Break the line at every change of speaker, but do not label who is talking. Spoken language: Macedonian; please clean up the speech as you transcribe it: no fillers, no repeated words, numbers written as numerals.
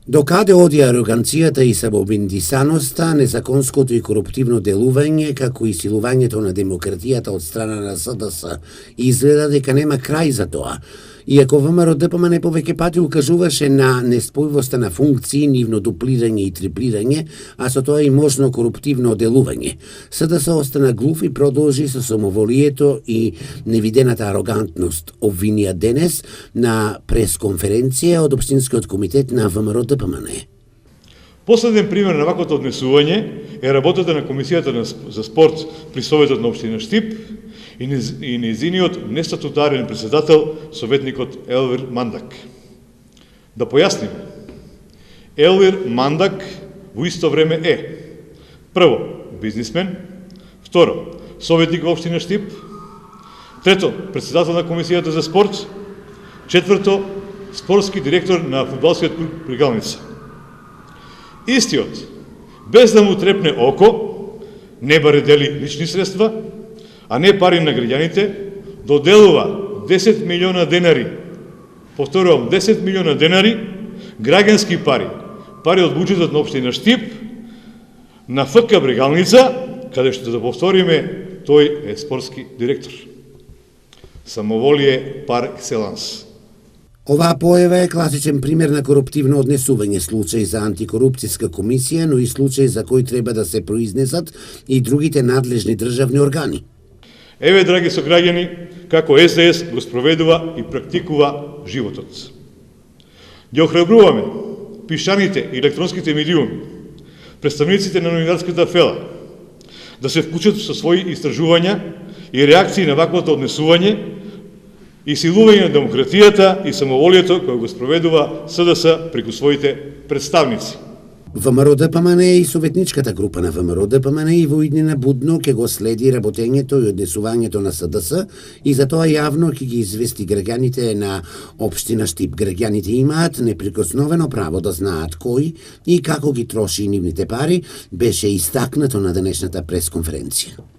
Докаде оди ароганцијата и самообиндисаноста, незаконското и коруптивно делување, како и силувањето на демократијата од страна на СДС, изгледа дека нема крај за тоа. Иако ВМРО ДПМН повеќе пати укажуваше на неспојивоста на функции, нивно дуплирање и триплирање, а со тоа и можно коруптивно делување. СДС остана глув и продолжи со самоволието и невидената арогантност, обвинија денес на пресконференција од Општинскиот комитет на ВМРО ДПМН.
Последен пример на ваквото однесување е работата на Комисијата за спорт при Советот на Општина Штип и нејзиниот нестатутарен председател, советникот Елвир Мандак. Да појасним, Елвир Мандак во исто време е: прво, бизнисмен; второ, советник во Општина Штип; трето, председател на Комисијата за спорт; четврто, спортски директор на фудбалскиот клуб Брегалница. Истиот, без да му трепне око, не баре дели лични средства, а не пари на граѓаните, доделува 10 милиона денари, повторувам, 10 милиона денари, граѓански пари, пари од буџетот на Општина Штип, на ФК Брегалница, каде што да повториме, тој е спортски директор. Самоволие пар екселанс.
Оваа појава е класичен пример на коруптивно однесување, случај за антикорупцијска комисија, но и случај за кој треба да се произнесат и другите надлежни државни органи.
Еве, драги сограѓани, како СДС го спроведува и практикува животот. Ги охрабруваме пишаните и електронските медиуми, представниците на новинарската фела, да се вклучат со своји истражувања и реакции на ваквото однесување и силување на демократијата и самоволието кој го спроведува СДС преку своите представници.
ВМРО ДПМН и советничката група на ВМРО ДПМН и во иднина будно ќе го следи работењето и однесувањето на СДС и затоа јавно ќе ги извести граѓаните на Општина Штип. Граѓаните имаат неприкосновено право да знаат кој и како ги троши нивните пари, беше истакнато на денешната пресконференција.